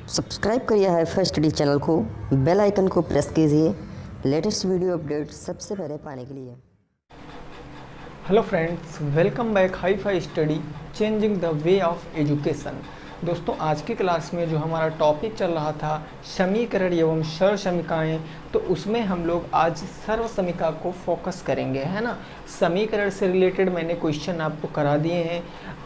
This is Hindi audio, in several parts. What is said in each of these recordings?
सब्सक्राइब करिए हाईफाई स्टडी चैनल को, बेल आइकन को प्रेस कीजिए लेटेस्ट वीडियो अपडेट सबसे पहले पाने के लिए। Hello friends, welcome back HiFi study changing the way of education. दोस्तों, आज की क्लास में जो हमारा टॉपिक चल रहा था समीकरण एवं सर्वसमीकाएँ, तो उसमें हम लोग आज सर्वसमीका को फोकस करेंगे, है ना। समीकरण से रिलेटेड मैंने क्वेश्चन आपको करा दिए हैं।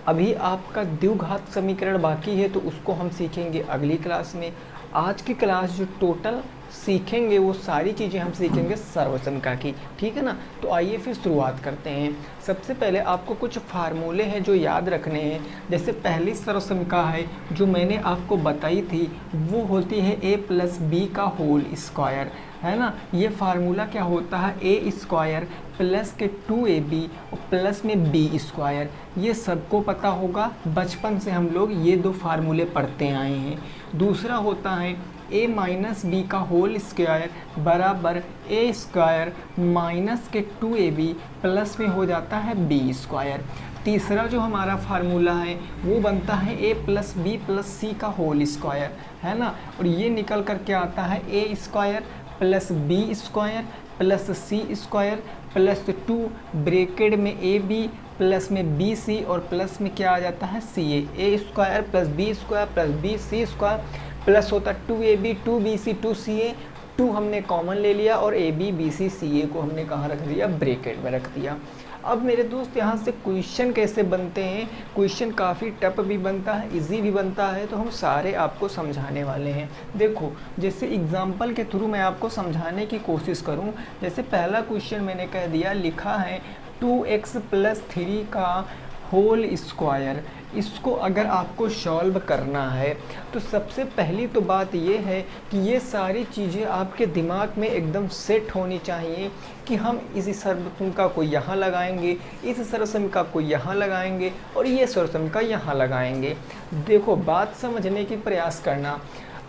अभी आपका द्विघात समीकरण बाकी है, तो उसको हम सीखेंगे अगली क्लास में। आज की क्लास जो टोटल सीखेंगे वो सारी चीज़ें हम सीखेंगे सर्वसमीका की, ठीक है ना। तो आइए फिर शुरुआत करते हैं। सबसे पहले आपको कुछ फार्मूले हैं जो याद रखने हैं। जैसे पहली सर्वसमीका है जो मैंने आपको बताई थी, वो होती है a प्लस बी का होल स्क्वायर, है ना। ये फार्मूला क्या होता है, ए स्क्वायर प्लस के 2ab और प्लस में बी स्क्वायर। ये सबको पता होगा, बचपन से हम लोग ये दो फार्मूले पढ़ते आए हैं। दूसरा होता है a माइनस बी का होल स्क्वायर बराबर ए स्क्वायर माइनस के 2ab प्लस में हो जाता है बी स्क्वायर। तीसरा जो हमारा फार्मूला है वो बनता है a प्लस बी प्लस सी का होल स्क्वायर, है ना। और ये निकल कर के आता है A square plus B square plus C square plus 2 bracket में ए बी प्लस में बी सी और प्लस में क्या आ जाता है C A square plus B square plus B C square plus होता 2ab 2bc 2ca। 2 हमने कॉमन ले लिया और ab bc ca को हमने कहाँ रख दिया, ब्रैकेट में रख दिया। अब मेरे दोस्त यहाँ से क्वेश्चन कैसे बनते हैं, क्वेश्चन काफ़ी टफ भी बनता है, इजी भी बनता है, तो हम सारे आपको समझाने वाले हैं। देखो, जैसे एग्जांपल के थ्रू मैं आपको समझाने की कोशिश करूँ। जैसे पहला क्वेश्चन मैंने कह दिया, लिखा है 2x प्लस 3 का होल स्क्वायर। इसको अगर आपको सॉल्व करना है तो सबसे पहली तो बात ये है कि ये सारी चीज़ें आपके दिमाग में एकदम सेट होनी चाहिए कि हम इस सर्वसमीका को यहाँ लगाएंगे, इस सर्वसमीका को यहाँ लगाएंगे और ये सर्वसमीका यहाँ लगाएंगे। देखो, बात समझने की प्रयास करना।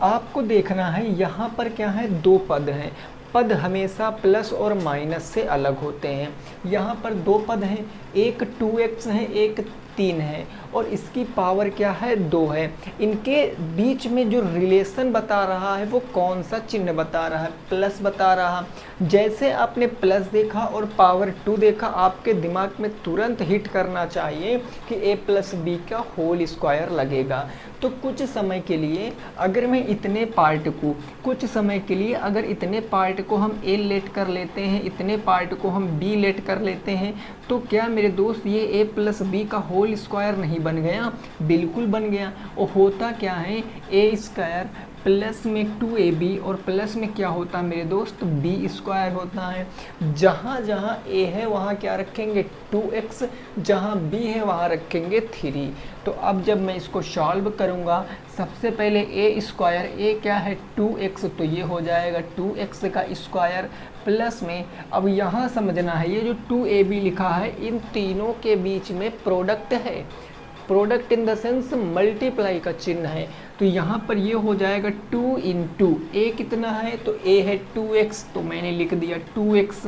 आपको देखना है यहाँ पर क्या है, दो पद हैं। पद हमेशा प्लस और माइनस से अलग होते हैं। यहाँ पर दो पद हैं, एक 2x है, एक 3 है और इसकी पावर क्या है, 2 है। इनके बीच में जो रिलेशन बता रहा है वो कौन सा चिन्ह बता रहा है, प्लस बता रहा। जैसे आपने प्लस देखा और पावर 2 देखा, आपके दिमाग में तुरंत हिट करना चाहिए कि a प्लस बी का होल स्क्वायर लगेगा। तो कुछ समय के लिए अगर मैं इतने पार्ट को, कुछ समय के लिए अगर इतने पार्ट को हम a लेट कर लेते हैं, इतने पार्ट को हम b लेट कर लेते हैं, तो क्या मेरे दोस्त ये a प्लस बी का होल स्क्वायर नहीं बन गया? बिल्कुल बन गया। और होता क्या है, a स्क्वायर प्लस में 2ab और प्लस में क्या होता है मेरे दोस्त, b स्क्वायर होता है। जहाँ जहाँ a है वहाँ क्या रखेंगे, 2x, जहाँ b है वहाँ रखेंगे 3। तो अब जब मैं इसको सॉल्व करूँगा, सबसे पहले a स्क्वायर, a क्या है 2x, तो ये हो जाएगा 2x का स्क्वायर प्लस में, अब यहाँ समझना है ये जो 2ab लिखा है इन तीनों के बीच में प्रोडक्ट है। Product in the sense multiply का चिन्ह है। तो यहाँ पर ये हो जाएगा 2 इंटू ए कितना है, तो a है 2x, तो मैंने लिख दिया 2x।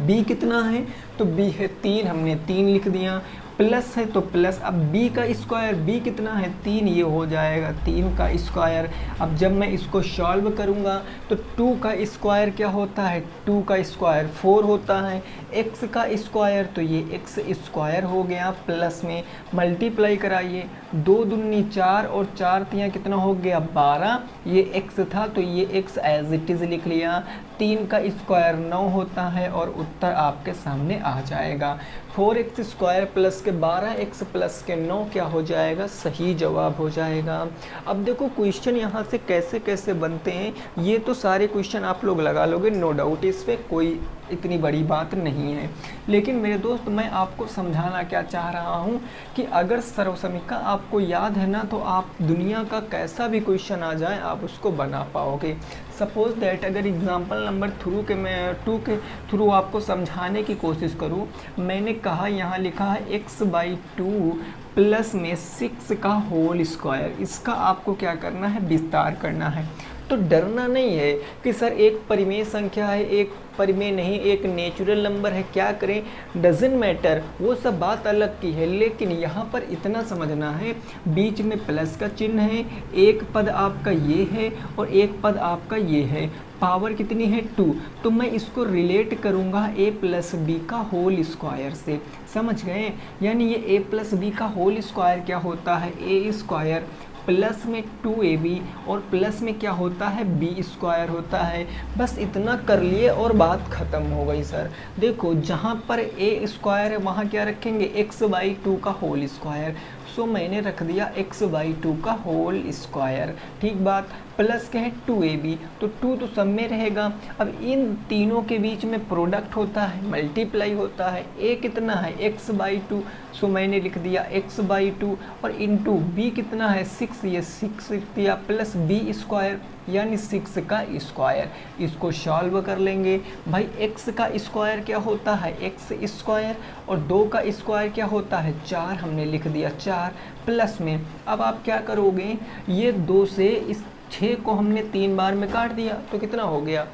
b कितना है, तो b है 3, हमने 3 लिख दिया। प्लस है तो प्लस, अब b का स्क्वायर, b कितना है 3, ये हो जाएगा 3 का स्क्वायर। अब जब मैं इसको सॉल्व करूँगा तो 2 का स्क्वायर क्या होता है, 2 का स्क्वायर 4 होता है। x का स्क्वायर, तो ये x स्क्वायर हो गया, प्लस में मल्टीप्लाई कराइए, 2 दूनी 4 और 4 तियाँ कितना हो गया 12। ये x था तो ये x एज इट इज़ लिख लिया। 3 का स्क्वायर 9 होता है और उत्तर आपके सामने आ जाएगा। 4x स्क्वायर प्लस के 12x प्लस के 9 क्या हो जाएगा, सही जवाब हो जाएगा। अब देखो क्वेश्चन यहाँ से कैसे कैसे बनते हैं, ये तो सारे क्वेश्चन आप लोग लगा लोगे, नो डाउट, इस पर कोई इतनी बड़ी बात नहीं है। लेकिन मेरे दोस्त, मैं आपको समझाना क्या चाह रहा हूँ कि अगर सर्वसमीका आपको याद है ना, तो आप दुनिया का कैसा भी क्वेश्चन आ जाए आप उसको बना पाओगे। सपोज दैट अगर एग्जाम्पल नंबर 2 के थ्रू आपको समझाने की कोशिश करूँ, मैंने कहा यहाँ लिखा है x/2 प्लस में 6 का होल स्क्वायर, इसका आपको क्या करना है, विस्तार करना है। तो डरना नहीं है कि सर एक परिमेय संख्या है, एक परिमेय नहीं, एक नेचुरल नंबर है, क्या करें, डजेंट मैटर, वो सब बात अलग की है। लेकिन यहाँ पर इतना समझना है, बीच में प्लस का चिन्ह है, एक पद आपका ये है और एक पद आपका ये है, पावर कितनी है 2, तो मैं इसको रिलेट करूँगा a प्लस बी का होल स्क्वायर से, समझ गए। यानी ये a प्लस बी का होल स्क्वायर क्या होता है, a स्क्वायर प्लस में 2ab और प्लस में क्या होता है, b स्क्वायर होता है। बस इतना कर लिए और बात ख़त्म हो गई सर। देखो जहाँ पर a स्क्वायर है वहाँ क्या रखेंगे, x/2 का होल स्क्वायर, सो मैंने रख दिया x/2 का होल स्क्वायर, ठीक बात। प्लस क्या है 2ab, तो 2 तो सब में रहेगा। अब इन तीनों के बीच में प्रोडक्ट होता है, मल्टीप्लाई होता है, a कितना है x/2, सो मैंने लिख दिया x/2 और इंटू b कितना है 6, ये 6 लिख दिया, प्लस b स्क्वायर यानी 6 का स्क्वायर। इसको सॉल्व कर लेंगे भाई, x का स्क्वायर क्या होता है, x स्क्वायर, और 2 का स्क्वायर क्या होता है 4, हमने लिख दिया 4, प्लस में अब आप क्या करोगे, ये 2 से इस 6 को हमने 3 बार में काट दिया तो कितना हो गया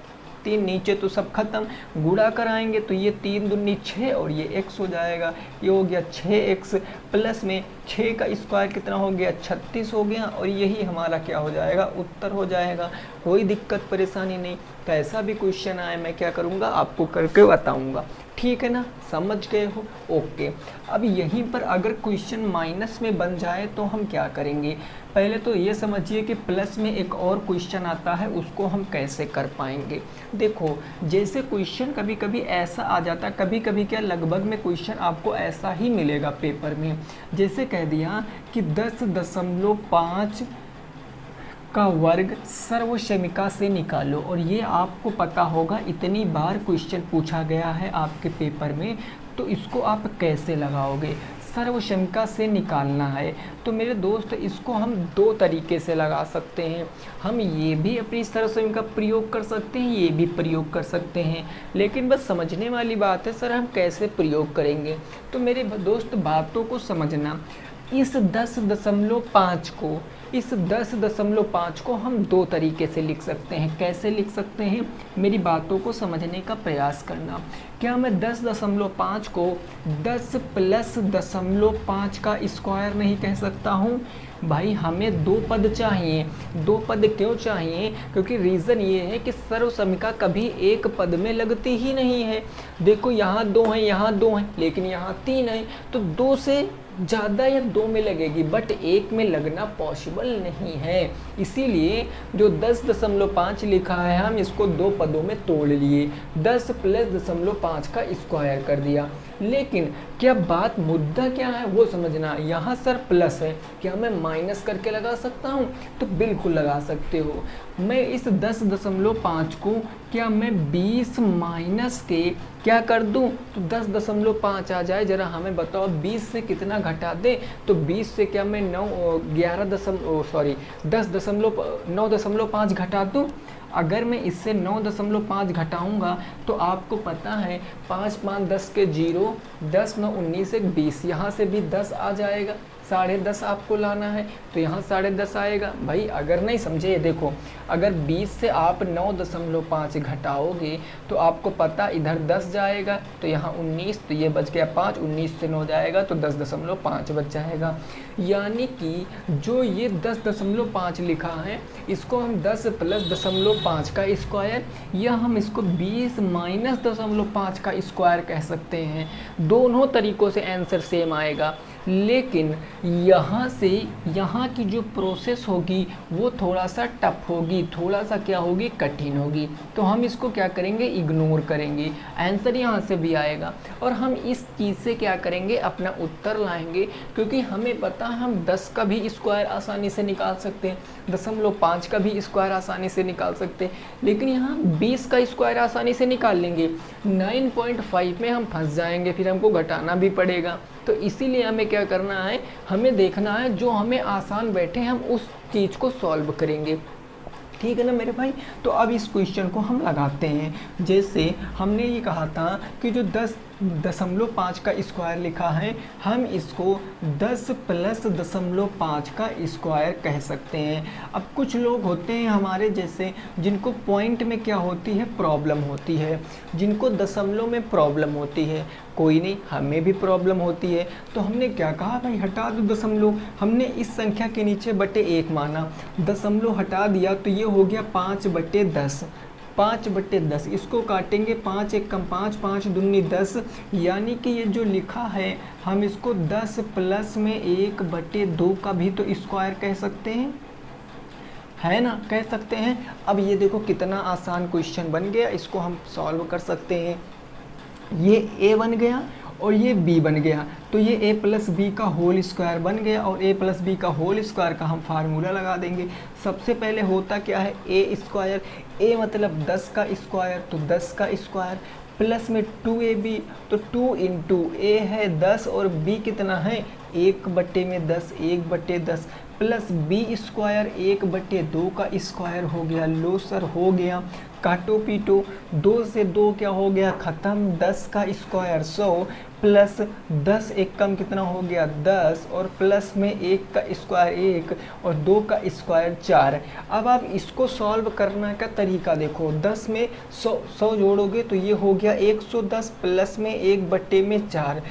3, नीचे तो सब खत्म, गुणा कराएंगे तो ये 3 दूनी 6 और ये x हो जाएगा, ये हो गया 6x, प्लस में 6 का स्क्वायर कितना हो गया 36 हो गया, और यही हमारा क्या हो जाएगा, उत्तर हो जाएगा। कोई दिक्कत परेशानी नहीं, कैसा भी क्वेश्चन आए मैं क्या करूँगा, आपको करके बताऊँगा, ठीक है ना, समझ गए हो, ओके। अब यहीं पर अगर क्वेश्चन माइनस में बन जाए तो हम क्या करेंगे, पहले तो ये समझिए कि प्लस में एक और क्वेश्चन आता है, उसको हम कैसे कर पाएंगे। देखो जैसे क्वेश्चन कभी कभी ऐसा आ जाता है, कभी कभी क्या लगभग में क्वेश्चन आपको ऐसा ही मिलेगा पेपर में, जैसे कह दिया कि 10.5 का वर्ग सर्वक्षमिका से निकालो, और ये आपको पता होगा इतनी बार क्वेश्चन पूछा गया है आपके पेपर में, तो इसको आप कैसे लगाओगे, सर्वक्षमिका से निकालना है। तो मेरे दोस्त इसको हम 2 तरीके से लगा सकते हैं, हम ये भी अपनी सर्वक्षमिका प्रयोग कर सकते हैं, ये भी प्रयोग कर सकते हैं, लेकिन बस समझने वाली बात है सर हम कैसे प्रयोग करेंगे। तो मेरे दोस्त बातों को समझना, इस 10.5 को हम 2 तरीके से लिख सकते हैं। कैसे लिख सकते हैं, मेरी बातों को समझने का प्रयास करना। क्या मैं 10.5 को 10 प्लस 0.5 का स्क्वायर नहीं कह सकता हूँ? भाई हमें 2 पद चाहिए। 2 पद क्यों चाहिए? क्योंकि रीज़न ये है कि सर्वसमिका कभी एक पद में लगती ही नहीं है। देखो यहाँ 2 हैं, यहाँ 2 हैं, लेकिन यहाँ 3 है, तो 2 से ज़्यादा या 2 में लगेगी, बट 1 में लगना पॉसिबल नहीं है। इसीलिए जो 10.5 लिखा है हम इसको 2 पदों में तोड़ लिए, 10 प्लस 0.5 का स्क्वायर कर दिया। लेकिन क्या बात मुद्दा क्या है वो समझना, यहाँ सर प्लस है, क्या मैं माइनस करके लगा सकता हूँ? तो बिल्कुल लगा सकते हो। मैं इस 10.5 को क्या मैं 20 माइनस के क्या कर दूं तो 10.5 आ जाए? जरा हमें बताओ 20 से कितना घटा दे? तो 20 से क्या मैं 9.5 घटा दूं? अगर मैं इससे 9.5 घटाऊंगा तो आपको पता है 5 5 10 के 0, 10 9 19 1 20, यहाँ से भी 10 आ जाएगा। 10.5 आपको लाना है तो यहाँ 10.5 आएगा। भाई अगर नहीं समझे, ये देखो, अगर 20 से आप 9.5 घटाओगे तो आपको पता इधर 10 जाएगा, तो यहाँ 19, तो ये बच गया 5, 19 से 9 जाएगा तो 10.5 बच जाएगा। यानी कि जो ये 10.5 लिखा है इसको हम 10 प्लस 0.5 का स्क्वायर, या हम इसको 20 माइनस 0.5 का स्क्वायर कह सकते हैं। दोनों तरीक़ों से आंसर सेम आएगा, लेकिन यहाँ से यहाँ की जो प्रोसेस होगी वो थोड़ा सा टफ होगी, थोड़ा सा क्या होगी, कठिन होगी। तो हम इसको क्या करेंगे, इग्नोर करेंगे, आंसर यहाँ से भी आएगा और हम इस चीज़ से क्या करेंगे, अपना उत्तर लाएंगे। क्योंकि हमें पता है हम 10 का भी स्क्वायर आसानी से निकाल सकते हैं, 0.5 का भी स्क्वायर आसानी से निकाल सकते हैं, लेकिन यहाँ 20 का स्क्वायर आसानी से निकाल लेंगे, 9.5 में हम फंस जाएंगे, फिर हमको घटाना भी पड़ेगा। तो इसीलिए हमें क्या करना है, हमें देखना है जो हमें आसान बैठे हम उस चीज़ को सॉल्व करेंगे। ठीक है ना मेरे भाई? तो अब इस क्वेश्चन को हम लगाते हैं। जैसे हमने ये कहा था कि जो 0.5 का स्क्वायर लिखा है, हम इसको 10 प्लस 0.5 का स्क्वायर कह सकते हैं। अब कुछ लोग होते हैं हमारे जैसे जिनको पॉइंट में क्या होती है, प्रॉब्लम होती है, जिनको दशमलव में प्रॉब्लम होती है। कोई नहीं, हमें भी प्रॉब्लम होती है, तो हमने क्या कहा भाई हटा दो दशमलव। हमने इस संख्या के नीचे बटे 1 माना, दशमलव हटा दिया तो ये हो गया 5/10। 5/10 इसको काटेंगे, 5 1 कम 5, 5 दूनी 10, यानी कि ये जो लिखा है हम इसको 10 प्लस में 1/2 का भी तो स्क्वायर कह सकते हैं, है ना, कह सकते हैं। अब ये देखो कितना आसान क्वेश्चन बन गया, इसको हम सॉल्व कर सकते हैं। ये a बन गया और ये b बन गया, तो ये a प्लस बी का होल स्क्वायर बन गया, और a प्लस बी का होल स्क्वायर का हम फार्मूला लगा देंगे। सबसे पहले होता क्या है, a स्क्वायर, a मतलब 10 का स्क्वायर, तो 10 का स्क्वायर प्लस में 2ab, तो 2 इंटू a है 10 और b कितना है 1/10, 1/10 प्लस b स्क्वायर 1/2 का स्क्वायर हो गया। लो सर हो गया, काटो पीटो, 2 से 2 क्या हो गया ख़त्म, 10 का स्क्वायर 100 प्लस 10 1 कम कितना हो गया 10, और प्लस में 1 का स्क्वायर 1 और 2 का स्क्वायर 4। अब आप इसको सॉल्व करने का तरीका देखो, 10 में 100 जोड़ोगे तो ये हो गया 110 प्लस में 1/4।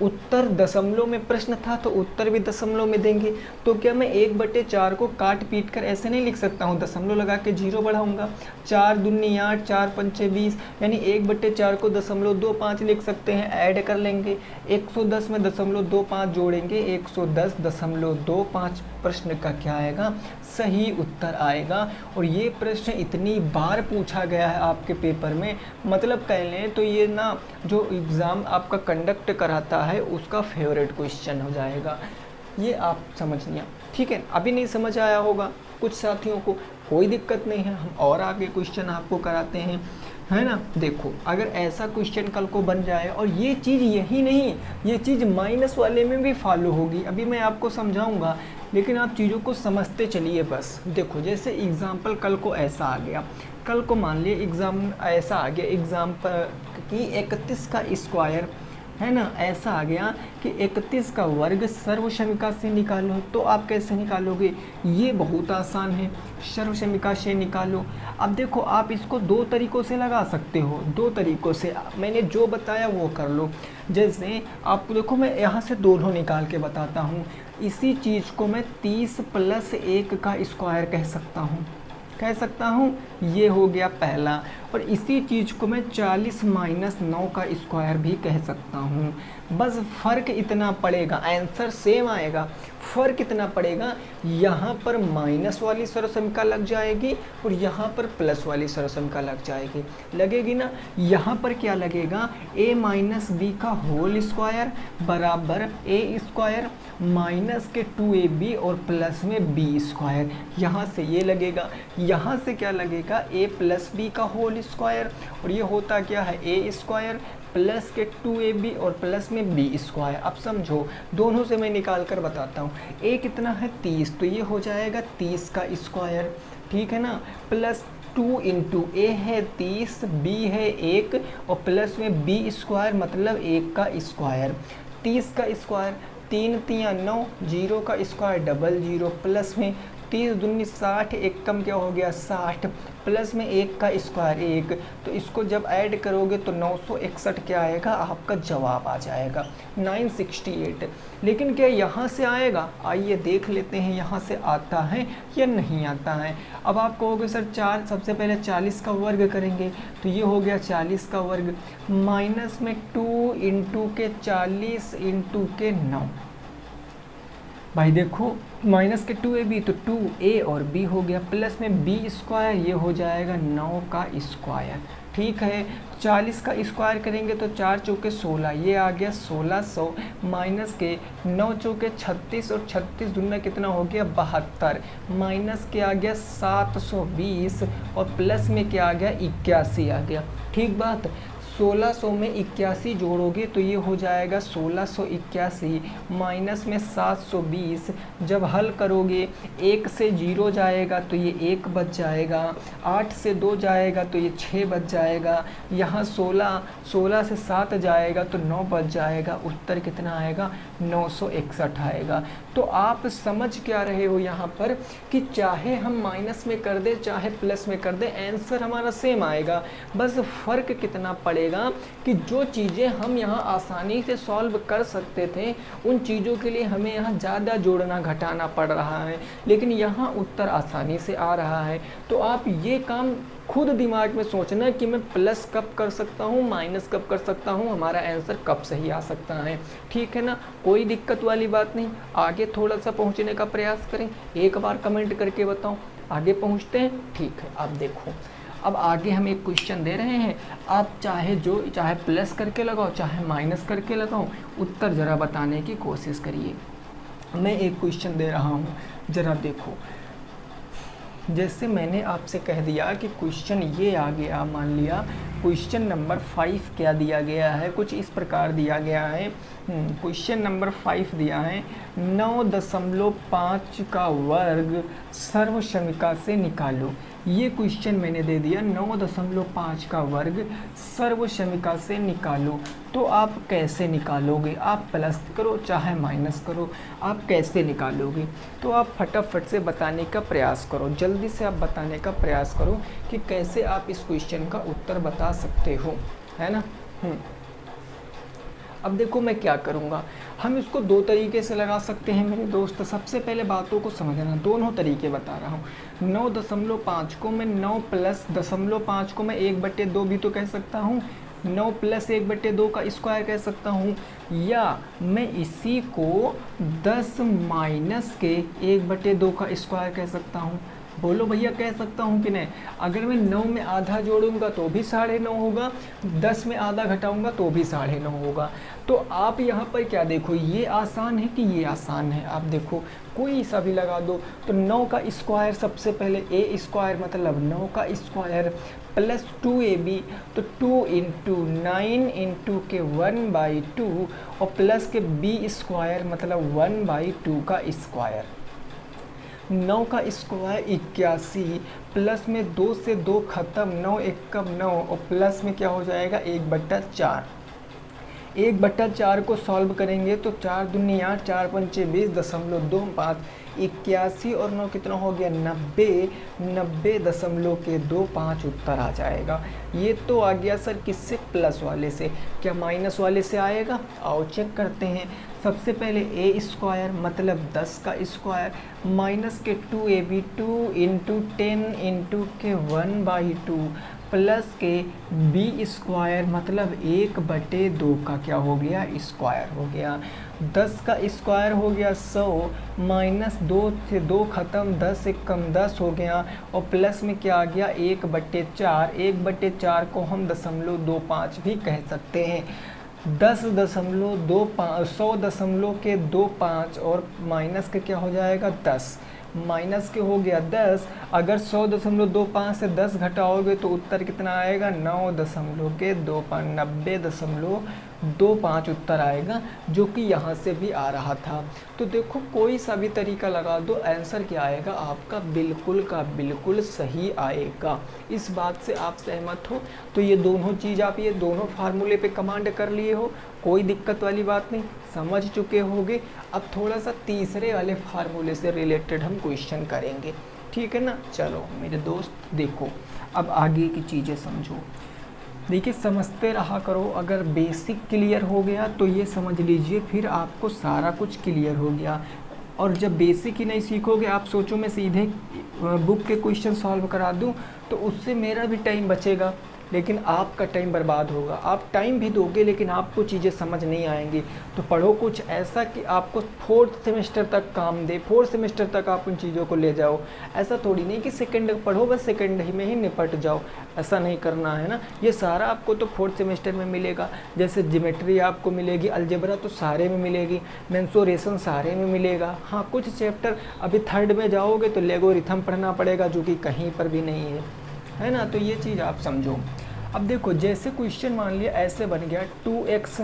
उत्तर दशमलव में प्रश्न था तो उत्तर भी दशमलव में देंगे, तो क्या मैं 1/4 को काट पीट कर ऐसे नहीं लिख सकता हूँ, दशमलव लगा के 0 बढ़ाऊंगा। 4 दूनी 8, 4 पंचे 20, यानी 1/4 को 0.25 लिख सकते हैं, ऐड कर लेंगे। 110 में 0.25 जोड़ेंगे, 110.25। प्रश्न का क्या आएगा, सही उत्तर आएगा। और ये प्रश्न इतनी बार पूछा गया है आपके पेपर में, मतलब कह लें तो ये ना जो एग्ज़ाम आपका कंडक्ट कराता है उसका फेवरेट क्वेश्चन हो जाएगा, ये आप समझ लिया। ठीक है, अभी नहीं समझ आया होगा कुछ साथियों को, कोई दिक्कत नहीं है, हम और आगे क्वेश्चन आपको कराते हैं, है ना। देखो अगर ऐसा क्वेश्चन कल को बन जाए, और ये चीज़ यही नहीं, ये चीज़ माइनस वाले में भी फॉलो होगी, अभी मैं आपको समझाऊंगा, लेकिन आप चीज़ों को समझते चलिए बस। देखो जैसे एग्जाम्पल कल को ऐसा आ गया, कल को मान लिए एग्ज़ाम ऐसा आ गया, एग्जाम्पल कि 31 का स्क्वायर, है ना, ऐसा आ गया कि 31 का वर्ग सर्वसमीका से निकालो, तो आप कैसे निकालोगे, ये बहुत आसान है, सर्वसमीका से निकालो। अब देखो आप इसको 2 तरीक़ों से लगा सकते हो, 2 तरीक़ों से, मैंने जो बताया वो कर लो। जैसे आपको देखो मैं यहाँ से दोनों निकाल के बताता हूँ, इसी चीज़ को मैं 30 प्लस 1 का स्क्वायर कह सकता हूँ, ये हो गया पहला। और इसी चीज़ को मैं 40 माइनस 9 का स्क्वायर भी कह सकता हूँ। बस फ़र्क इतना पड़ेगा, आंसर सेम आएगा, फ़र्क इतना पड़ेगा, यहाँ पर माइनस वाली सर्वसमीका लग जाएगी और यहाँ पर प्लस वाली सर्वसमीका लग जाएगी, लगेगी ना। यहाँ पर क्या लगेगा, a माइनस बी का होल स्क्वायर बराबर a स्क्वायर माइनस के 2ab और प्लस में b स्क्वायर, यहाँ से ये लगेगा, यहाँ से क्या लगेगा a प्लस बी का होल स्क्वायर, और ये होता क्या है a स्क्वायर प्लस के 2ab और प्लस में b स्क्वायर। अब समझो दोनों से मैं निकाल कर बताता हूँ, a कितना है 30, तो ये हो जाएगा 30 का स्क्वायर, ठीक है ना, प्लस 2 इंटू a है 30, b है 1 और प्लस में b स्क्वायर मतलब 1 का स्क्वायर, 30 का स्क्वायर 3 तिया 9, 0 का स्क्वायर 00 प्लस में 30 दूनी 60, 1 कम क्या हो गया 60 प्लस में 1 का स्क्वायर 1, तो इसको जब ऐड करोगे तो 961 क्या आएगा, आपका जवाब आ जाएगा 968। लेकिन क्या यहाँ से आएगा, आइए देख लेते हैं यहाँ से आता है या नहीं आता है। अब आप कहोगे सर सबसे पहले 40 का वर्ग करेंगे, तो ये हो गया 40 का वर्ग माइनस में 2 इंटू के 40 इंटू के 9, भाई देखो माइनस के 2ab तो 2a और b हो गया, प्लस में b स्क्वायर, ये हो जाएगा 9 का स्क्वायर, ठीक है। 40 का स्क्वायर करेंगे तो 4 चौके 16, ये आ गया 1600 माइनस के 9 चौके 36 और 36 दूना कितना हो गया 72, माइनस के आ गया 720 और प्लस में क्या आ गया 81 आ गया, ठीक बात। 1600 में 81 जोड़ोगे तो ये हो जाएगा 1681 माइनस में 720। जब हल करोगे 1 से 0 जाएगा तो ये 1 बच जाएगा, 8 से 2 जाएगा तो ये 6 बच जाएगा, यहाँ 16 से 7 जाएगा तो 9 बच जाएगा। उत्तर कितना आएगा? 961 आएगा। तो आप समझ क्या रहे हो यहाँ पर कि चाहे हम माइनस में कर दें चाहे प्लस में कर दें, आंसर हमारा सेम आएगा। बस फ़र्क कितना पड़ेगा कि जो चीज़ें हम यहाँ आसानी से सॉल्व कर सकते थे उन चीज़ों के लिए हमें यहाँ ज़्यादा जोड़ना घटाना पड़ रहा है, लेकिन यहाँ उत्तर आसानी से आ रहा है। तो आप ये काम खुद दिमाग में सोचना कि मैं प्लस कब कर सकता हूँ, माइनस कब कर सकता हूँ, हमारा आंसर कब सही आ सकता है। ठीक है ना, कोई दिक्कत वाली बात नहीं। आगे थोड़ा सा पहुँचने का प्रयास करें, एक बार कमेंट करके बताओ आगे पहुँचते हैं। ठीक है, अब देखो, अब आगे हम एक क्वेश्चन दे रहे हैं, आप चाहे प्लस करके लगाओ चाहे माइनस करके लगाओ, उत्तर ज़रा बताने की कोशिश करिए। मैं एक क्वेश्चन दे रहा हूँ, ज़रा देखो। जैसे मैंने आपसे कह दिया कि क्वेश्चन ये आ गया, मान लिया क्वेश्चन नंबर 5 क्या दिया गया है, कुछ इस प्रकार दिया गया है। क्वेश्चन नंबर 5 दिया है 9.5 का वर्ग सर्वसमिका से निकालो। ये क्वेश्चन मैंने दे दिया, 9.5 का वर्ग सर्वसमिका से निकालो। तो आप कैसे निकालोगे? आप प्लस करो चाहे माइनस करो, आप कैसे निकालोगे? तो आप फटाफट से बताने का प्रयास करो, जल्दी से आप बताने का प्रयास करो कि कैसे आप इस क्वेश्चन का उत्तर बता सकते हो, है ना। अब देखो मैं क्या करूँगा, हम इसको दो तरीके से लगा सकते हैं मेरे दोस्त। सबसे पहले बातों को समझना, दोनों तरीके बता रहा हूँ। 9.5 को मैं 9 प्लस 0.5 को मैं 1/2 भी तो कह सकता हूँ, 9 प्लस 1/2 का स्क्वायर कह सकता हूँ, या मैं इसी को 10 माइनस के 1/2 का स्क्वायर कह सकता हूँ। बोलो भैया, कह सकता हूँ कि नहीं? अगर मैं 9 में आधा जोड़ूंगा तो भी 9.5 होगा, 10 में आधा घटाऊंगा तो भी 9.5 होगा। तो आप यहाँ पर क्या देखो, ये आसान है कि ये आसान है? आप देखो कोई सा भी लगा दो। तो 9 का स्क्वायर, सबसे पहले ए स्क्वायर मतलब 9 का स्क्वायर प्लस 2ab, तो 2 × 9 × के 1/2 और प्लस के बी स्क्वायर मतलब 1/2 का स्क्वायर। 9 का स्क्वायर 81 प्लस में 2 से 2 खत्म, 9 × 9 और प्लस में क्या हो जाएगा 1/4। 1/4 को सॉल्व करेंगे तो 4 दूनी 8, 4 पंचे 20.25, 81 और 9 कितना हो गया 90, 90.25 उत्तर आ जाएगा। ये तो आ गया सर किससे? प्लस वाले से। क्या माइनस वाले से आएगा? आओ चेक करते हैं। सबसे पहले ए स्क्वायर मतलब 10 का स्क्वायर माइनस के 2ab 2 × 10 × के 1/2 प्लस के बी स्क्वायर मतलब 1/2 का क्या हो गया स्क्वायर हो गया। 10 का स्क्वायर हो गया 100 माइनस 2 से 2 खत्म, 10 × 10 हो गया और प्लस में क्या आ गया 1/4। 1/4 को हम 0.25 भी कह सकते हैं। 100.25 और माइनस के क्या हो जाएगा 10, माइनस के हो गया 10। अगर 100.25 से 10 घटाओगे तो उत्तर कितना आएगा 90.25 उत्तर आएगा, जो कि यहाँ से भी आ रहा था। तो देखो कोई सा भी तरीका लगा दो, आंसर क्या आएगा आपका बिल्कुल का बिल्कुल सही आएगा। इस बात से आप सहमत हो? तो ये दोनों चीज़ आप ये दोनों फार्मूले पे कमांड कर लिए हो, कोई दिक्कत वाली बात नहीं, समझ चुके होगे। अब थोड़ा सा तीसरे वाले फार्मूले से रिलेटेड हम क्वेश्चन करेंगे, ठीक है ना। चलो मेरे दोस्त देखो, अब आगे की चीज़ें समझो। देखिए समझते रहा करो, अगर बेसिक क्लियर हो गया तो ये समझ लीजिए फिर आपको सारा कुछ क्लियर हो गया। और जब बेसिक ही नहीं सीखोगे, आप सोचो मैं सीधे बुक के क्वेश्चन सॉल्व करा दूं तो उससे मेरा भी टाइम बचेगा, लेकिन आपका टाइम बर्बाद होगा। आप टाइम भी दोगे लेकिन आपको चीज़ें समझ नहीं आएंगी। तो पढ़ो कुछ ऐसा कि आपको 4th सेमेस्टर तक काम दे, 4th सेमेस्टर तक आप उन चीज़ों को ले जाओ। ऐसा थोड़ी नहीं कि सेकंड पढ़ो बस सेकंड ही में ही निपट जाओ, ऐसा नहीं करना है ना। ये सारा आपको तो 4th सेमेस्टर में मिलेगा। जैसे ज्योमेट्री आपको मिलेगी, अलजेब्रा तो सारे में मिलेगी, मेंसुरेशन सारे में मिलेगा। हाँ कुछ चैप्टर अभी 3rd में जाओगे तो लोगरिथम पढ़ना पड़ेगा, जो कि कहीं पर भी नहीं है ना। तो ये चीज़ आप समझो। अब देखो जैसे क्वेश्चन मान लिया ऐसे बन गया 2x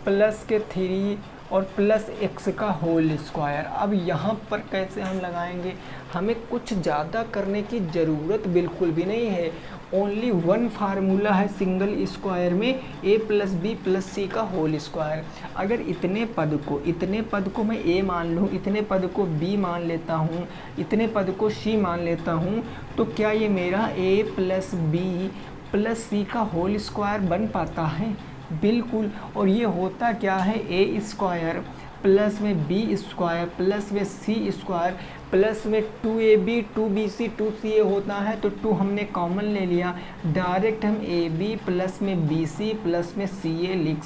प्लस के 3 और प्लस x का होल स्क्वायर। अब यहाँ पर कैसे हम लगाएंगे, हमें कुछ ज़्यादा करने की ज़रूरत बिल्कुल भी नहीं है। ओनली वन फार्मूला है सिंगल स्क्वायर में, a प्लस बी प्लस सी का होल स्क्वायर। अगर इतने पद को मैं a मान लूँ, इतने पद को b मान लेता हूँ, इतने पद को c मान लेता हूँ, तो क्या ये मेरा a प्लस बी प्लस सी का होल स्क्वायर बन पाता है? बिल्कुल। और ये होता क्या है, ए स्क्वायर प्लस में बी स्क्वायर प्लस में सी स्क्वायर प्लस में 2ab 2bc 2ca होता है। तो 2 हमने कॉमन ले लिया, डायरेक्ट हम ab प्लस में bc प्लस में ca लिख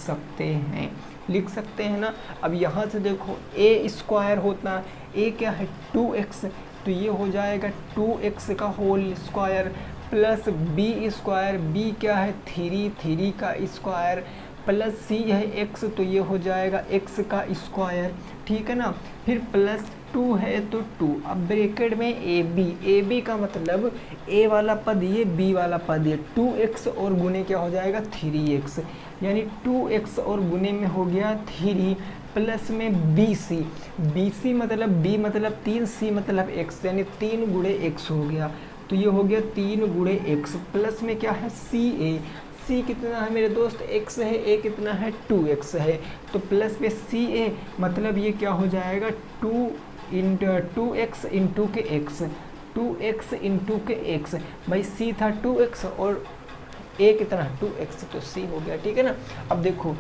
सकते हैं ना। अब यहाँ से देखो a स्क्वायर होता है, a क्या है 2x, तो ये हो जाएगा 2x का whole square plus B square, B क्या है 3 का स्क्वायर प्लस सी है x, तो ये हो जाएगा x का स्क्वायर, ठीक है ना। फिर प्लस 2 है तो 2, अब ब्रैकेट में ab का मतलब a वाला पद ये, b वाला पद ये, 2x और गुने क्या हो जाएगा 3x, यानी 2x और गुने में हो गया 3 प्लस में bc मतलब b मतलब 3, c मतलब x, यानी 3 गुणे x हो गया। तो ये हो गया 3 गुणे x प्लस में क्या है c कितना है मेरे दोस्त x है, a कितना है 2x है, तो प्लस में ca मतलब ये क्या हो जाएगा 2x इंटू के x, 2x इंटू के x, भाई c था 2x और a कितना है 2x, तो c हो गया, ठीक है ना। अब देखो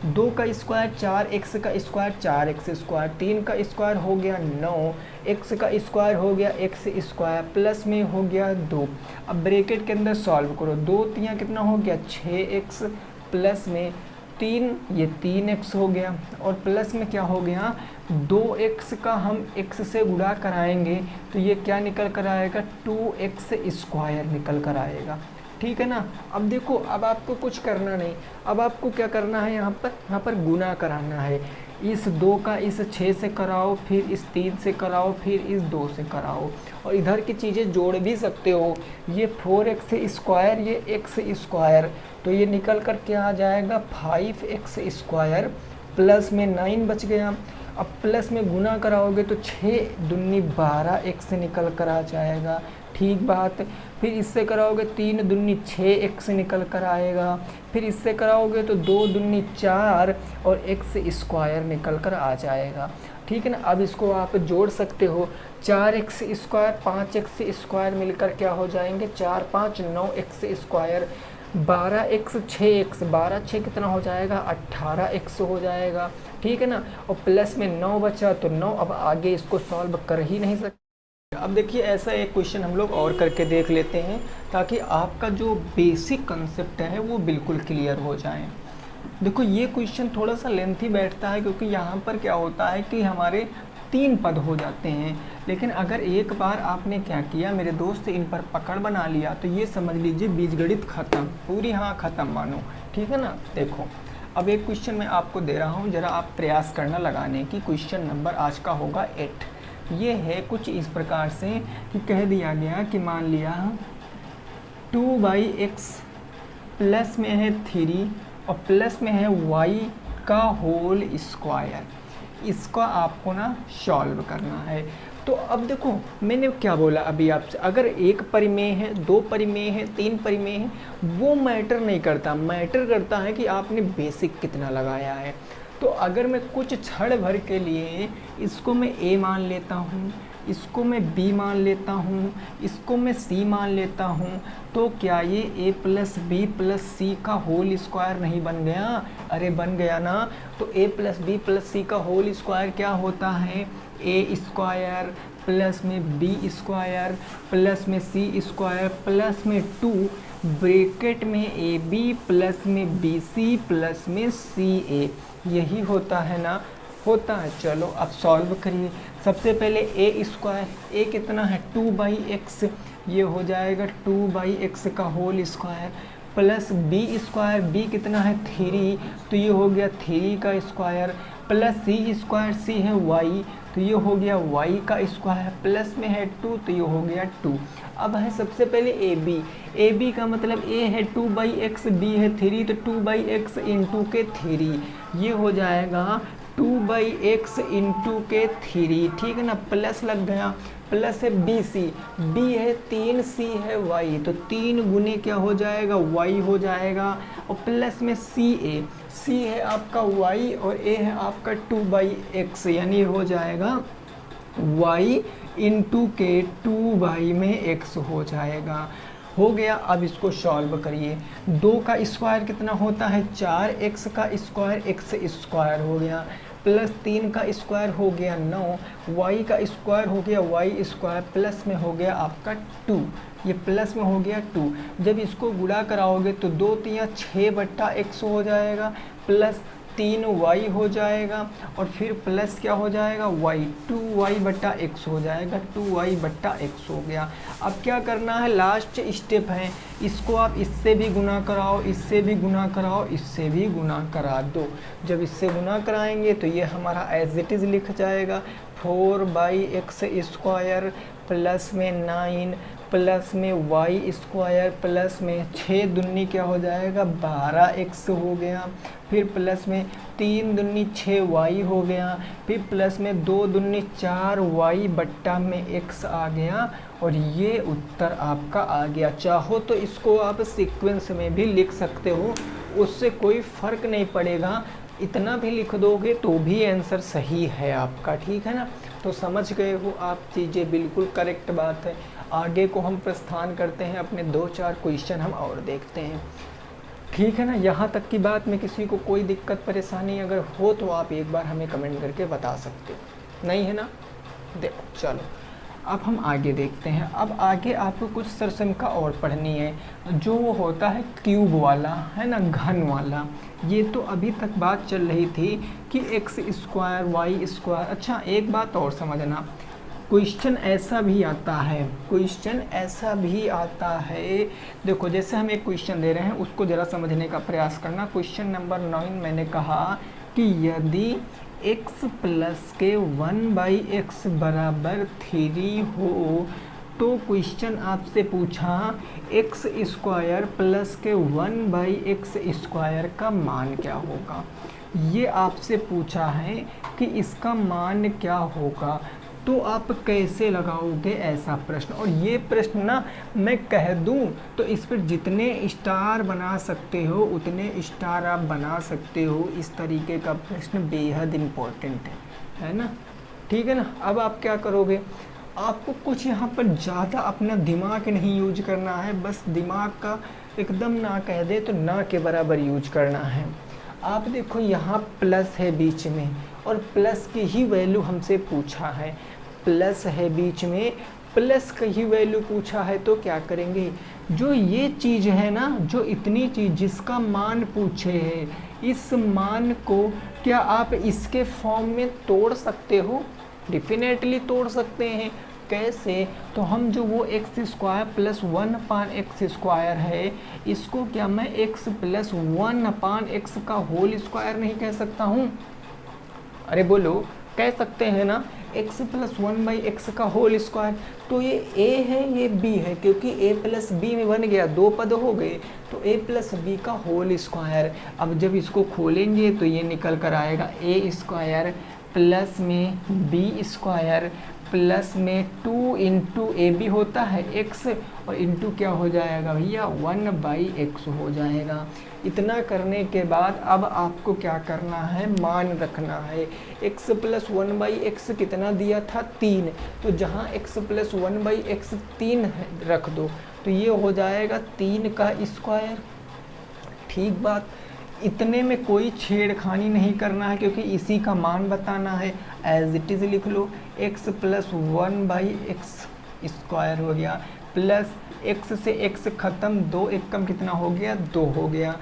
2 का स्क्वायर 4x का स्क्वायर 4x स्क्वायर, 3 का स्क्वायर हो गया 9, x का स्क्वायर हो गया x स्क्वायर प्लस में हो गया 2। अब ब्रैकेट के अंदर सॉल्व करो, 2 3 कितना हो गया 6x प्लस में 3 ये 3x हो गया और प्लस में क्या हो गया 2x का हम x से गुणा कराएंगे तो ये क्या निकल कर आएगा 2x स्क्वायर निकल कर आएगा, ठीक है ना। अब देखो अब आपको कुछ करना नहीं, अब आपको क्या करना है, यहाँ पर गुना कराना है। इस 2 का इस 6 से कराओ, फिर इस 3 से कराओ, फिर इस 2 से कराओ, और इधर की चीज़ें जोड़ भी सकते हो। ये 4x स्क्वायर ये x स्क्वायर, तो ये निकल कर क्या आ जाएगा 5x स्क्वायर प्लस में 9 बच गया। अब प्लस में गुना कराओगे तो 6 दूनी 12x निकल कर आ जाएगा, ठीक बात। फिर इससे कराओगे 3 दूनी 6x निकल कर आएगा, फिर इससे कराओगे तो 2 दूनी 4 और x स्क्वायर निकल कर आ जाएगा, ठीक है ना। अब इसको आप जोड़ सकते हो, 4x स्क्वायर 5x स्क्वायर मिलकर क्या हो जाएंगे 4 5 9x स्क्वायर, 12x 6x 12 6 कितना हो जाएगा 18x हो जाएगा, ठीक है ना। और प्लस में 9 बचा तो 9, अब आगे इसको सॉल्व कर ही नहीं सकते। अब देखिए ऐसा एक क्वेश्चन हम लोग और करके देख लेते हैं ताकि आपका जो बेसिक कंसेप्ट है वो बिल्कुल क्लियर हो जाए। देखो ये क्वेश्चन थोड़ा सा लेंथी बैठता है क्योंकि यहाँ पर क्या होता है कि हमारे 3 पद हो जाते हैं, लेकिन अगर एक बार आपने क्या किया मेरे दोस्त इन पर पकड़ बना लिया तो ये समझ लीजिए बीजगणित ख़त्म, पूरी हाँ ख़त्म मानो, ठीक है ना। देखो अब एक क्वेश्चन मैं आपको दे रहा हूँ, ज़रा आप प्रयास करना लगाने की। क्वेश्चन नंबर आज का होगा 8। ये है कुछ इस प्रकार से कि कह दिया गया कि मान लिया 2x प्लस में है 3 और प्लस में है y का होल स्क्वायर, इसका आपको ना सॉल्व करना है। तो अब देखो मैंने क्या बोला अभी आपसे, अगर एक परिमेय है 2 परिमेय है 3 परिमेय है वो मैटर नहीं करता, मैटर करता है कि आपने बेसिक कितना लगाया है। तो अगर मैं कुछ क्षण भर के लिए इसको मैं a मान लेता हूँ, इसको मैं b मान लेता हूँ, इसको मैं c मान लेता हूँ, तो क्या ये a प्लस बी प्लस सी का होल स्क्वायर नहीं बन गया? अरे बन गया ना। तो a प्लस बी प्लस सी का होल स्क्वायर क्या होता है a स्क्वायर प्लस में b स्क्वायर प्लस में c स्क्वायर प्लस में 2 ब्रैकेट में ab प्लस में bc प्लस में ca, यही होता है ना, होता है। चलो अब सॉल्व करिए। सबसे पहले a स्क्वायर, a कितना है 2/x, ये हो जाएगा 2/x का whole square plus b square, b कितना है 3, तो ये हो गया 3 का square plus c square, c है y, तो ये हो गया y का स्क्वायर, प्लस में है 2 तो ये हो गया 2। अब है सबसे पहले ए बी का मतलब a है 2/x, b है 3 तो 2/x इंटू के 3, ये हो जाएगा 2/x इंटू के 3, ठीक है ना, प्लस लग गया, प्लस है बी सी, बी है 3, सी है y, तो 3 गुने क्या हो जाएगा y हो जाएगा, और प्लस में सी है आपका y और a है आपका 2/x, यानी हो जाएगा y इंटू के 2 में x हो जाएगा। हो गया। अब इसको सॉल्व करिए। 2 का स्क्वायर कितना होता है 4, x का स्क्वायर x स्क्वायर हो गया, प्लस 3 का स्क्वायर हो गया 9, y का स्क्वायर हो गया y स्क्वायर, प्लस में हो गया आपका 2, ये प्लस में हो गया 2। जब इसको गुणा कराओगे तो 2 3 6/x हो जाएगा, प्लस 3y हो जाएगा, और फिर प्लस क्या हो जाएगा y, 2y/x हो जाएगा, 2y/x हो गया। अब क्या करना है, लास्ट स्टेप है, इसको आप इससे भी गुना कराओ, इससे भी गुना कराओ, इससे भी गुना करा दो। जब इससे गुना कराएंगे तो ये हमारा एज इट इज़ लिख जाएगा 4/x² प्लस में 9 प्लस में y स्क्वायर प्लस में 6 दूनी क्या हो जाएगा 12x हो गया, फिर प्लस में 3 दूनी 6y हो गया, फिर प्लस में 2 दूनी 4y बट्टा में x आ गया, और ये उत्तर आपका आ गया। चाहो तो इसको आप सीक्वेंस में भी लिख सकते हो, उससे कोई फ़र्क नहीं पड़ेगा, इतना भी लिख दोगे तो भी आंसर सही है आपका, ठीक है ना। तो समझ गए हो आप चीज़ें, बिल्कुल करेक्ट बात है। आगे को हम प्रस्थान करते हैं, अपने 2-4 क्वेश्चन हम और देखते हैं, ठीक है ना। यहाँ तक की बात में किसी को कोई दिक्कत परेशानी अगर हो तो आप एक बार हमें कमेंट करके बता सकते हो, नहीं है ना। देखो चलो अब हम आगे देखते हैं। अब आगे आपको कुछ सरसमका और पढ़नी है, जो वो होता है क्यूब वाला, है ना, घन वाला। ये तो अभी तक बात चल रही थी कि x² y²। अच्छा एक बात और समझना, क्वेश्चन ऐसा भी आता है, क्वेश्चन ऐसा भी आता है, देखो जैसे हम एक क्वेश्चन दे रहे हैं उसको ज़रा समझने का प्रयास करना। क्वेश्चन नंबर 9 मैंने कहा कि यदि x प्लस के 1/x बराबर 3 हो तो क्वेश्चन आपसे पूछा x² प्लस के 1/x² का मान क्या होगा। ये आपसे पूछा है कि इसका मान क्या होगा, तो आप कैसे लगाओगे ऐसा प्रश्न। और ये प्रश्न ना मैं कह दूं तो इस पर जितने स्टार बना सकते हो उतने स्टार आप बना सकते हो। इस तरीके का प्रश्न बेहद इम्पोर्टेंट है ना, ठीक है ना। अब आप क्या करोगे, आपको कुछ यहाँ पर ज़्यादा अपना दिमाग नहीं यूज करना है, बस दिमाग का एकदम ना कह दे तो ना के बराबर यूज करना है। आप देखो यहाँ प्लस है बीच में, और प्लस की ही वैल्यू हमसे पूछा है, प्लस है बीच में, प्लस की ही वैल्यू पूछा है, तो क्या करेंगे, जो ये चीज़ है ना, जो इतनी चीज़ जिसका मान पूछे है, इस मान को क्या आप इसके फॉर्म में तोड़ सकते हो, डेफिनेटली तोड़ सकते हैं। कैसे, तो हम जो वो x² प्लस 1/x² है, इसको क्या मैं x प्लस 1/x का होल स्क्वायर नहीं कह सकता हूँ। अरे बोलो, कह सकते हैं ना, x प्लस 1/x का होल स्क्वायर। तो ये a है ये b है, क्योंकि a प्लस b में बन गया, 2 पद हो गए, तो a प्लस b का होल स्क्वायर। अब जब इसको खोलेंगे तो ये निकल कर आएगा a² प्लस में b² प्लस में 2 इंटू ए बी होता है x, और इंटू क्या हो जाएगा भैया 1/x हो जाएगा। इतना करने के बाद अब आपको क्या करना है, मान रखना है। x प्लस 1/x कितना दिया था 3, तो जहाँ x प्लस 1/x 3 रख दो तो ये हो जाएगा 3 का स्क्वायर। ठीक बात, इतने में कोई छेड़खानी नहीं करना है, क्योंकि इसी का मान बताना है। एज इट इज़ लिख लो, x प्लस 1/x² हो गया, प्लस x से x ख़त्म, 2 एकम कितना हो गया 2 हो गया,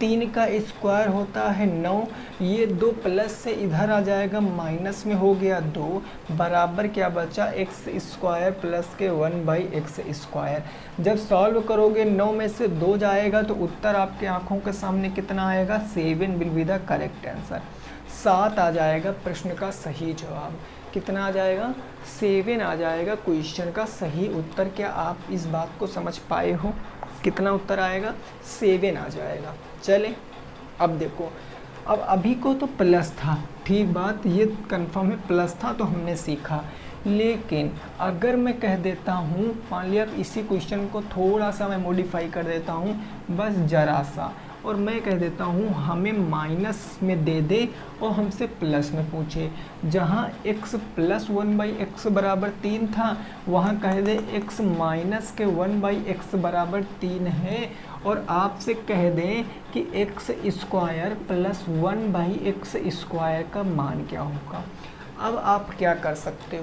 3 का स्क्वायर होता है 9, ये 2 प्लस से इधर आ जाएगा, माइनस में हो गया 2, बराबर क्या बचा x² प्लस के 1/x²। जब सॉल्व करोगे 9 में से 2 जाएगा तो उत्तर आपके आंखों के सामने कितना आएगा 7 will be the correct answer. 7 आ जाएगा प्रश्न का सही जवाब। कितना आ जाएगा, 7 आ जाएगा क्वेश्चन का सही उत्तर। क्या आप इस बात को समझ पाए हो? कितना उत्तर आएगा, 7 आ जाएगा। चले अब देखो, अब अभी को तो प्लस था, ठीक बात, ये कंफर्म है, प्लस था तो हमने सीखा। लेकिन अगर मैं कह देता हूँ, मान लिया इसी क्वेश्चन को थोड़ा सा मैं मॉडिफाई कर देता हूँ, बस जरा सा, और मैं कह देता हूँ हमें माइनस में दे दे और हमसे प्लस में पूछे। जहाँ x प्लस 1/x बराबर 3 था, वहाँ कह दे x माइनस के 1/x बराबर 3 है, और आपसे कह दें कि x square plus 1/x square का मान क्या होगा। अब आप क्या कर सकते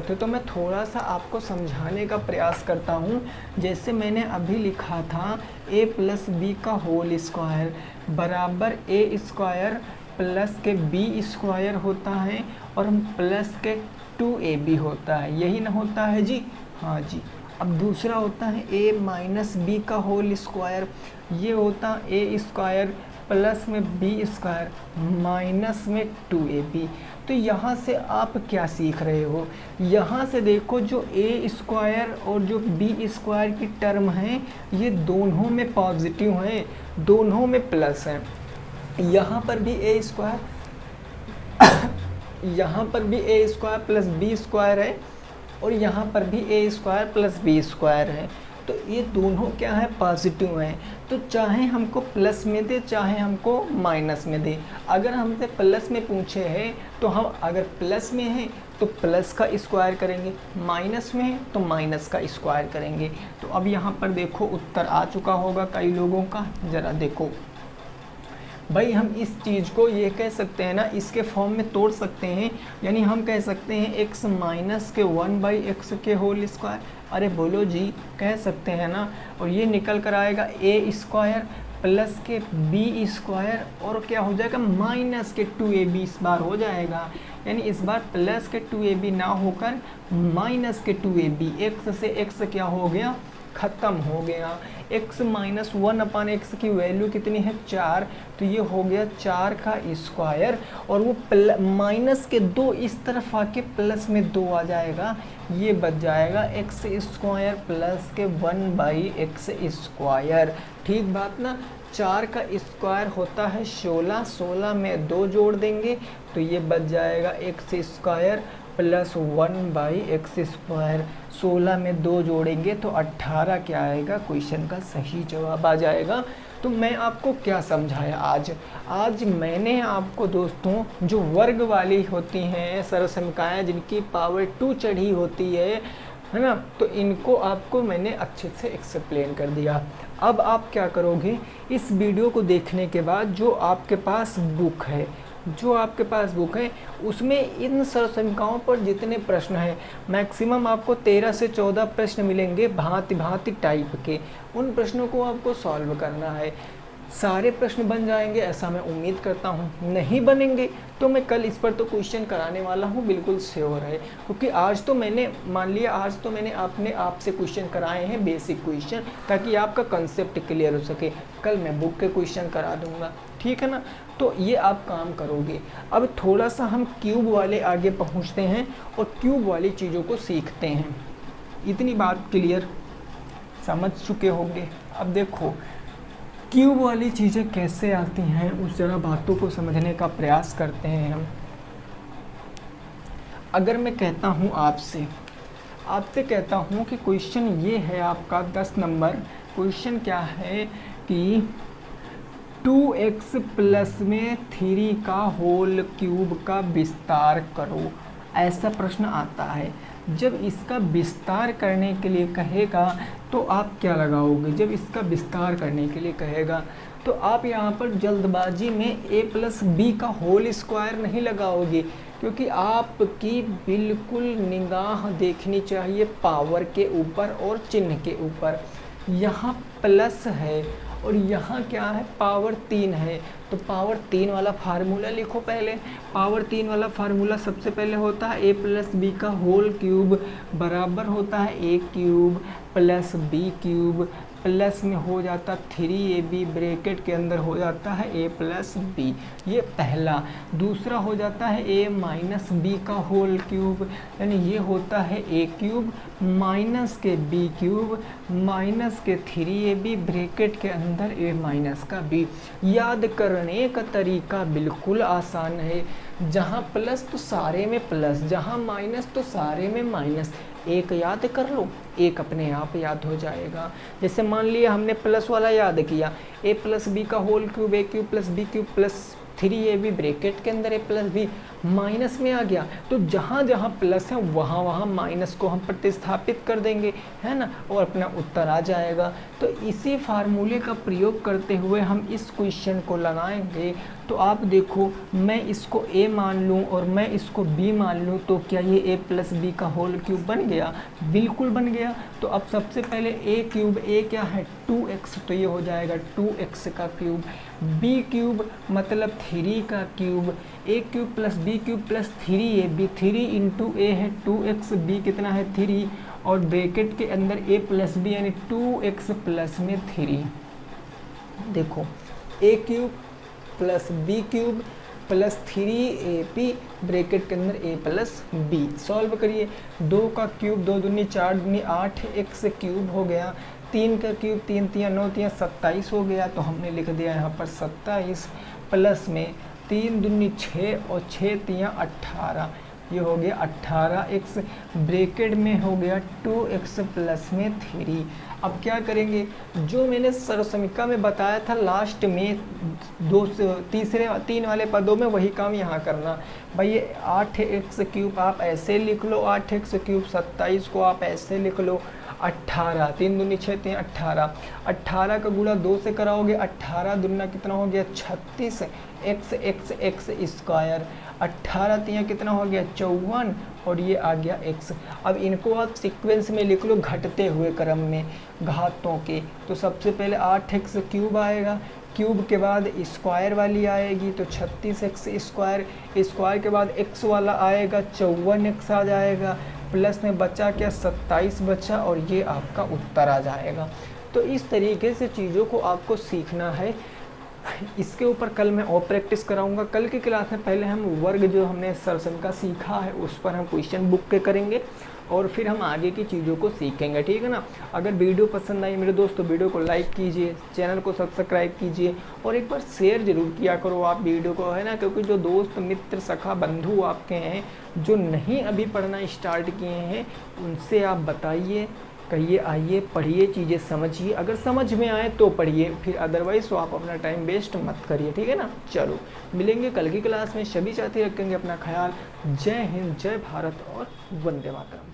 हो, तो मैं थोड़ा सा आपको समझाने का प्रयास करता हूँ। जैसे मैंने अभी लिखा था a प्लस बी का होल स्क्वायर बराबर a स्क्वायर प्लस के b स्क्वायर होता है, और हम प्लस के 2ab होता है, यही ना होता है जी? हाँ जी। अब दूसरा होता है a माइनस बी का होल स्क्वायर, ये होता है a स्क्वायर प्लस में b स्क्वायर माइनस में 2ab। तो यहाँ से आप क्या सीख रहे हो, यहाँ से देखो जो a स्क्वायर और जो b स्क्वायर की टर्म है, ये दोनों में पॉजिटिव हैं, दोनों में प्लस हैं। यहाँ पर भी a स्क्वायर यहाँ पर भी a square plus b square है, और यहाँ पर भी a square plus b square है। तो ये दोनों क्या है, पॉजिटिव हैं। तो चाहे हमको प्लस में दे, चाहे हमको माइनस में दे। अगर हमसे प्लस में पूछे हैं तो हम अगर प्लस में हैं तो प्लस का स्क्वायर करेंगे, माइनस में है तो माइनस का स्क्वायर करेंगे। तो अब यहाँ पर देखो उत्तर आ चुका होगा कई लोगों का, ज़रा देखो भाई। हम इस चीज़ को ये कह सकते हैं ना, इसके फॉर्म में तोड़ सकते हैं, यानी हम कह सकते हैं x माइनस के 1/x के होल स्क्वायर। अरे बोलो जी, कह सकते हैं ना। और ये निकल कर आएगा a स्क्वायर प्लस के b स्क्वायर, और क्या हो जाएगा, माइनस के 2ab इस बार हो जाएगा। यानी इस बार प्लस के 2ab ना होकर माइनस के 2ab, x से x क्या हो गया, ख़त्म हो गया। x माइनस 1/x की वैल्यू कितनी है, 4, तो ये हो गया 4 का स्क्वायर, और वो माइनस के 2 इस तरफ आके प्लस में 2 आ जाएगा, ये बच जाएगा x स्क्वायर प्लस के 1/x स्क्वायर। ठीक बात ना। 4 का स्क्वायर होता है 16, 16 में 2 जोड़ देंगे तो ये बच जाएगा x square plus 1/x square. 16 में 2 जोड़ेंगे तो 18 क्या आएगा, क्वेश्चन का सही जवाब आ जाएगा। तो मैं आपको क्या समझाया आज मैंने आपको दोस्तों, जो वर्ग वाली होती हैं सरसंख्याएँ जिनकी पावर 2 चढ़ी होती है ना, तो इनको आपको मैंने अच्छे से एक्सप्लेन कर दिया। अब आप क्या करोगे, इस वीडियो को देखने के बाद जो आपके पास बुक है, उसमें इन सरसंख्याओं पर जितने प्रश्न हैं, मैक्सिमम आपको 13 से 14 प्रश्न मिलेंगे भांति भांति टाइप के। उन प्रश्नों को आपको सॉल्व करना है। सारे प्रश्न बन जाएंगे ऐसा मैं उम्मीद करता हूँ, नहीं बनेंगे तो मैं कल इस पर तो क्वेश्चन कराने वाला हूँ, बिल्कुल श्योर है। क्योंकि आज तो मैंने अपने आप से क्वेश्चन कराए हैं, बेसिक क्वेश्चन, ताकि आपका कंसेप्ट क्लियर हो सके। कल मैं बुक के क्वेश्चन करा दूँगा, ठीक है ना। तो ये आप काम करोगे। अब थोड़ा सा हम क्यूब वाले आगे पहुँचते हैं और क्यूब वाली चीज़ों को सीखते हैं। इतनी बात क्लियर समझ चुके होंगे। अब देखो क्यूब वाली चीज़ें कैसे आती हैं, उस जरा बातों को समझने का प्रयास करते हैं हम। अगर मैं कहता हूँ आपसे कहता हूँ कि क्वेश्चन ये है आपका 10 नंबर, क्वेश्चन क्या है कि 2x प्लस में 3 का होल क्यूब का विस्तार करो, ऐसा प्रश्न आता है। जब इसका विस्तार करने के लिए कहेगा तो आप क्या लगाओगे, जब इसका विस्तार करने के लिए कहेगा तो आप यहाँ पर जल्दबाजी में a प्लस बी का होल स्क्वायर नहीं लगाओगे, क्योंकि आपकी बिल्कुल निगाह देखनी चाहिए पावर के ऊपर और चिन्ह के ऊपर। यहाँ प्लस है और यहाँ क्या है, पावर 3 है, तो पावर 3 वाला फार्मूला लिखो पहले। पावर 3 वाला फार्मूला सबसे पहले होता है a प्लस बी का होल क्यूब बराबर होता है a cube plus B cube plus में हो जाता 3ab ब्रैकेट के अंदर हो जाता है a प्लस बी, ये पहला। दूसरा हो जाता है a माइनस बी का होल क्यूब, यानी ये होता है a क्यूब माइनस के b क्यूब माइनस के 3ab ब्रैकेट के अंदर a माइनस का b। याद करने का तरीका बिल्कुल आसान है, जहाँ प्लस तो सारे में प्लस, जहाँ माइनस तो सारे में माइनस। एक याद कर लो, एक अपने आप याद हो जाएगा। जैसे मान लिया हमने प्लस वाला याद किया, a प्लस बी का whole cube a cube plus B cube plus 3ab bracket के अंदर a प्लस बी माइनस में आ गया, तो जहाँ जहाँ प्लस है वहाँ वहाँ माइनस को हम प्रतिस्थापित कर देंगे, है ना, और अपना उत्तर आ जाएगा। तो इसी फार्मूले का प्रयोग करते हुए हम इस क्वेश्चन को लगाएंगे। तो आप देखो, मैं इसको a मान लूँ और मैं इसको b मान लूँ, तो क्या ये a प्लस बी का होल क्यूब बन गया? बिल्कुल बन गया। तो अब सबसे पहले a क्यूब, a क्या है 2x, तो ये हो जाएगा 2x का क्यूब। b क्यूब मतलब 3 का cube, a cube plus b cube plus 3ab, 3 into a है 2x, b कितना है 3, और ब्रैकेट के अंदर a प्लस b यानी 2x प्लस में 3। देखो a cube plus B cube plus 3ab bracket के अंदर a प्लस बी। सॉल्व करिए, 2 का क्यूब 2 दूनी 4 दूनी 8 x क्यूब हो गया, 3 का क्यूब 3 तिया 9 तिया 27 हो गया, तो हमने लिख दिया यहाँ पर 27 प्लस में 3 दूनी 6 और 6 तिया 18, ये हो गया 18x ब्रैकेट में हो गया 2x प्लस में 3। अब क्या करेंगे, जो मैंने सरसमिका में बताया था लास्ट में 3 वाले पदों में, वही काम यहाँ करना। भाई ये 8x क्यूब आप ऐसे लिख लो, 8x क्यूब 27 को आप ऐसे लिख लो, 18 3 दूनी 6 3 18, 18 का गुणा 2 से कराओगे, 18 दुना कितना हो गया 36 x स्क्वायर, 18 तिया कितना हो गया 54, और ये आ गया x। अब इनको आप सीक्वेंस में लिख लो घटते हुए क्रम में घातों के। तो सबसे पहले 8x क्यूब आएगा, क्यूब के बाद स्क्वायर वाली आएगी तो 36x स्क्वायर, स्क्वायर के बाद x वाला आएगा 54x आ जाएगा, प्लस में बचा क्या 27 बचा, और ये आपका उत्तर आ जाएगा। तो इस तरीके से चीज़ों को आपको सीखना है। इसके ऊपर कल मैं और प्रैक्टिस कराऊंगा। कल की क्लास में पहले हम वर्ग जो हमने सरसमिका सीखा है उस पर हम क्वेश्चन बुक के करेंगे, और फिर हम आगे की चीज़ों को सीखेंगे, ठीक है ना। अगर वीडियो पसंद आई मेरे दोस्तों, वीडियो को लाइक कीजिए, चैनल को सब्सक्राइब कीजिए, और एक बार शेयर ज़रूर किया करो आप वीडियो को, है ना, क्योंकि जो दोस्त मित्र सखा बंधु आपके हैं जो नहीं अभी पढ़ना स्टार्ट किए हैं, उनसे आप बताइए, कहिए आइए पढ़िए, चीज़ें समझिए, अगर समझ में आए तो पढ़िए, फिर अदरवाइज़ तो आप अपना टाइम वेस्ट मत करिए, ठीक है ना। चलो मिलेंगे कल की क्लास में, सभी साथी रखेंगे अपना ख्याल। जय हिंद, जय भारत और वंदे मातरम।